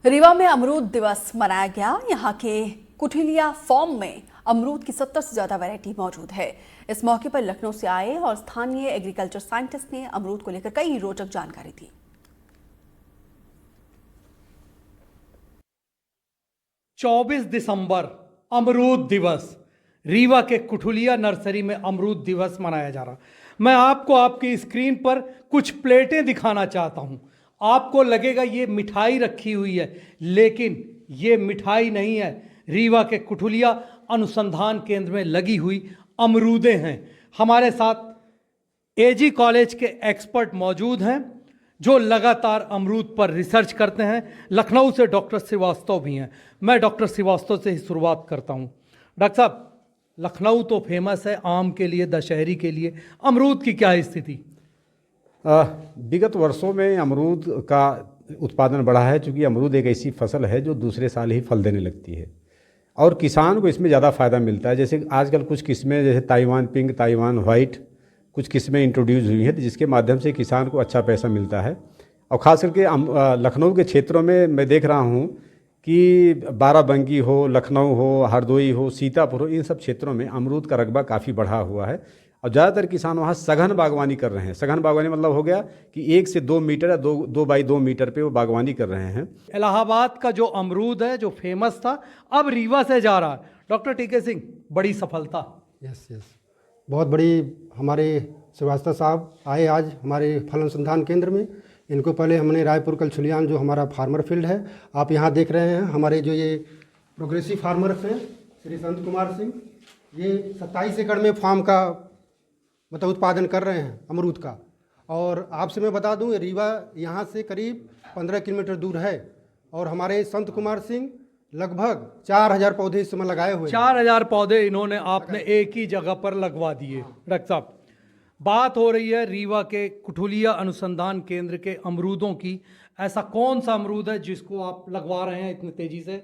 रीवा में अमरूद दिवस मनाया गया। यहाँ के कुठिलिया फार्म में अमरूद की 70 से ज्यादा वैरायटी मौजूद है। इस मौके पर लखनऊ से आए और स्थानीय एग्रीकल्चर साइंटिस्ट ने अमरूद को लेकर कई रोचक जानकारी दी। चौबीस दिसंबर अमरूद दिवस, रीवा के कुठुलिया नर्सरी में अमरूद दिवस मनाया जा रहा। मैं आपको आपकी स्क्रीन पर कुछ प्लेटें दिखाना चाहता हूं। आपको लगेगा ये मिठाई रखी हुई है, लेकिन ये मिठाई नहीं है। रीवा के कुठुलिया अनुसंधान केंद्र में लगी हुई अमरूदें हैं। हमारे साथ एजी कॉलेज के एक्सपर्ट मौजूद हैं जो लगातार अमरूद पर रिसर्च करते हैं। लखनऊ से डॉक्टर श्रीवास्तव भी हैं। मैं डॉक्टर श्रीवास्तव से ही शुरुआत करता हूं। डॉक्टर साहब, लखनऊ तो फेमस है आम के लिए, दशहरी के लिए, अमरूद की क्या स्थिति? विगत वर्षों में अमरूद का उत्पादन बढ़ा है, क्योंकि अमरूद एक ऐसी फसल है जो दूसरे साल ही फल देने लगती है और किसान को इसमें ज़्यादा फ़ायदा मिलता है। जैसे आजकल कुछ किस्में, जैसे ताइवान पिंक, ताइवान वाइट, कुछ किस्में इंट्रोड्यूस हुई हैं, जिसके माध्यम से किसान को अच्छा पैसा मिलता है। और ख़ास करके लखनऊ के क्षेत्रों में मैं देख रहा हूँ कि बाराबंकी हो, लखनऊ हो, हरदोई हो, सीतापुर हो, इन सब क्षेत्रों में अमरूद का रकबा काफ़ी बढ़ा हुआ है और ज़्यादातर किसान वहाँ सघन बागवानी कर रहे हैं। सघन बागवानी मतलब हो गया कि 1 से 2 मीटर या 2 बाई 2 मीटर पे वो बागवानी कर रहे हैं। इलाहाबाद का जो अमरूद है, जो फेमस था, अब रीवा से जा रहा है। डॉक्टर टीके सिंह, बड़ी सफलता। यस, बहुत बड़ी। हमारे श्रीवास्तव साहब आए आज हमारे फल अनुसंधान केंद्र में। इनको पहले हमने रायपुर कलछुलियान, जो हमारा फार्मर फील्ड है, आप यहाँ देख रहे हैं, हमारे जो ये प्रोग्रेसिव फार्मर्स हैं श्री संत कुमार सिंह, ये 27 एकड़ में फार्म का मतलब उत्पादन कर रहे हैं अमरूद का। और आपसे मैं बता दूं, रीवा यहाँ से करीब 15 किलोमीटर दूर है और हमारे संत कुमार सिंह लगभग 4000 पौधे इस समय लगाए हुए हैं। 4000 पौधे इन्होंने आपने एक ही जगह पर लगवा दिए। डॉक्टर साहब, बात हो रही है रीवा के कुठुलिया अनुसंधान केंद्र के अमरूदों की। ऐसा कौन सा अमरूद है जिसको आप लगवा रहे हैं इतनी तेजी से?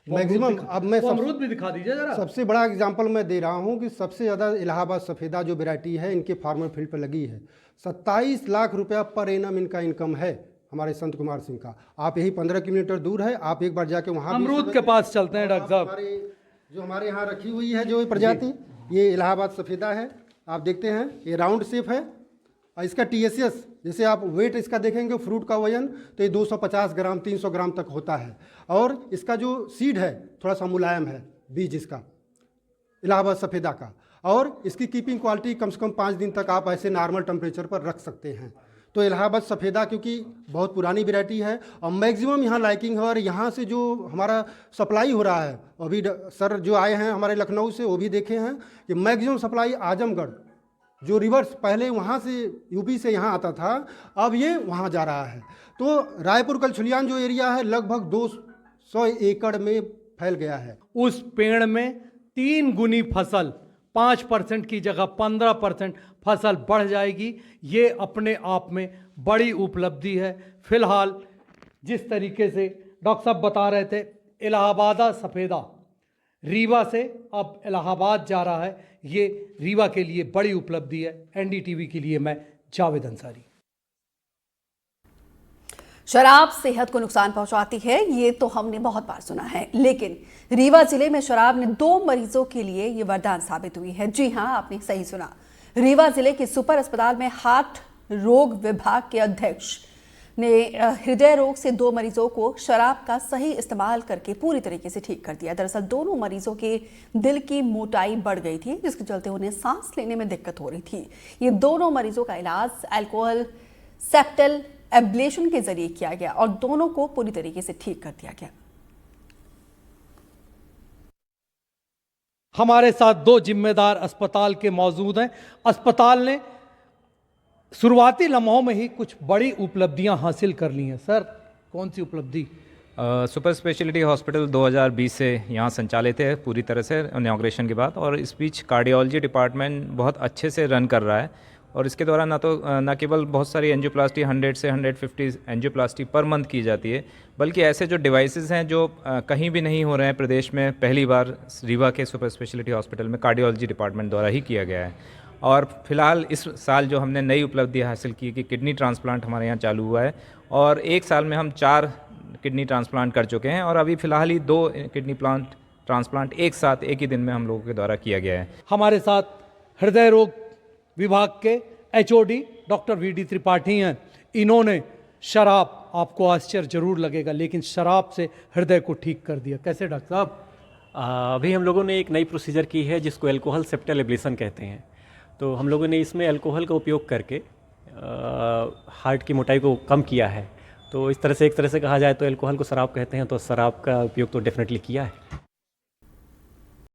मैक्सिमम अब मैं अमरूद भी दिखा दीजिए जरा। सबसे बड़ा एग्जांपल मैं दे रहा हूं कि सबसे ज़्यादा इलाहाबाद सफ़ेदा जो वैरायटी है इनके फार्मर फील्ड पर लगी है। 27 लाख रुपया पर एनम इनका इनकम है हमारे संत कुमार सिंह का। आप यही 15 किलोमीटर दूर है, आप एक बार जाके वहाँ अमरूद के पास चलते हैं। डॉक्टर साहब, जो हमारे यहाँ रखी हुई है जो प्रजाति, ये इलाहाबाद सफ़ेदा है। आप देखते हैं ये राउंड शेप है और इसका TSS, जैसे आप वेट इसका देखेंगे, फ्रूट का वजन तो ये 250 ग्राम 300 ग्राम तक होता है। और इसका जो सीड है थोड़ा सा मुलायम है, बीज इसका इलाहाबाद सफ़ेदा का। और इसकी कीपिंग क्वालिटी कम से कम 5 दिन तक आप ऐसे नॉर्मल टेम्परेचर पर रख सकते हैं। तो इलाहाबाद सफ़ेदा क्योंकि बहुत पुरानी वैरायटी है और मैक्सिमम यहाँ लाइकिंग है। और यहाँ से जो हमारा सप्लाई हो रहा है, अभी सर जो आए हैं हमारे लखनऊ से, वो भी देखे हैं कि मैक्सिमम सप्लाई आजमगढ़, जो रिवर्स पहले वहाँ से यूपी से यहाँ आता था, अब ये वहाँ जा रहा है। तो रायपुर कलछुलियान जो एरिया है लगभग 200 एकड़ में फैल गया है। उस पेड़ में 3 गुनी फसल, 5% की जगह 15% फसल बढ़ जाएगी। ये अपने आप में बड़ी उपलब्धि है। फिलहाल जिस तरीके से डॉक्टर साहब बता रहे थे, इलाहाबाद सफ़ेदा रीवा से अब इलाहाबाद जा रहा है, ये रीवा के लिए बड़ी उपलब्धि है। NDTV के लिए मैं जावेद अंसारी। शराब सेहत को नुकसान पहुंचाती है, ये तो हमने बहुत बार सुना है, लेकिन रीवा जिले में शराब ने 2 मरीजों के लिए ये वरदान साबित हुई है। जी हां, आपने सही सुना। रीवा जिले के सुपर अस्पताल में हार्ट रोग विभाग के अध्यक्ष ने हृदय रोग से 2 मरीजों को शराब का सही इस्तेमाल करके पूरी तरीके से ठीक कर दिया। दरअसल दोनों मरीजों के दिल की मोटाई बढ़ गई थी, जिसके चलते उन्हें सांस लेने में दिक्कत हो रही थी। ये दोनों मरीजों का इलाज अल्कोहल सेप्टल एब्लेशन के जरिए किया गया और दोनों को पूरी तरीके से ठीक कर दिया गया। हमारे साथ 2 जिम्मेदार अस्पताल के मौजूद हैं। अस्पताल ने शुरुआती लम्हों में ही कुछ बड़ी उपलब्धियां हासिल कर ली हैं। सर, कौन सी उपलब्धि? सुपर स्पेशलिटी हॉस्पिटल 2020 से यहाँ संचालित है पूरी तरह से इनॉग्रेशन के बाद, और इस बीच कार्डियोलॉजी डिपार्टमेंट बहुत अच्छे से रन कर रहा है। और इसके द्वारा न केवल बहुत सारी एंजियोप्लास्टी 100 से 150 एंजियोप्लास्टी पर मंथ की जाती है, बल्कि ऐसे जो डिवाइसेस हैं जो कहीं भी नहीं हो रहे हैं प्रदेश में, पहली बार रीवा के सुपर स्पेशलिटी हॉस्पिटल में कार्डियोलॉजी डिपार्टमेंट द्वारा ही किया गया है। और फिलहाल इस साल जो हमने नई उपलब्धि हासिल की कि किडनी ट्रांसप्लांट हमारे यहाँ चालू हुआ है और एक साल में हम 4 किडनी ट्रांसप्लांट कर चुके हैं और अभी फ़िलहाल ही 2 किडनी ट्रांसप्लांट एक साथ एक ही दिन में हम लोगों के द्वारा किया गया है। हमारे साथ हृदय रोग विभाग के एचओडी डॉक्टर वीडी त्रिपाठी हैं। इन्होंने शराब, आपको आश्चर्य जरूर लगेगा, लेकिन शराब से हृदय को ठीक कर दिया। कैसे डॉक्टर साहब? अभी हम लोगों ने एक नई प्रोसीजर की है जिसको अल्कोहल सेप्टल एब्लेशन कहते हैं। तो हम लोगों ने इसमें अल्कोहल का उपयोग करके हार्ट की मोटाई को कम किया है। तो इस तरह से एक तरह से कहा जाए तो अल्कोहल को शराब कहते हैं, तो शराब का उपयोग तो डेफिनेटली किया है।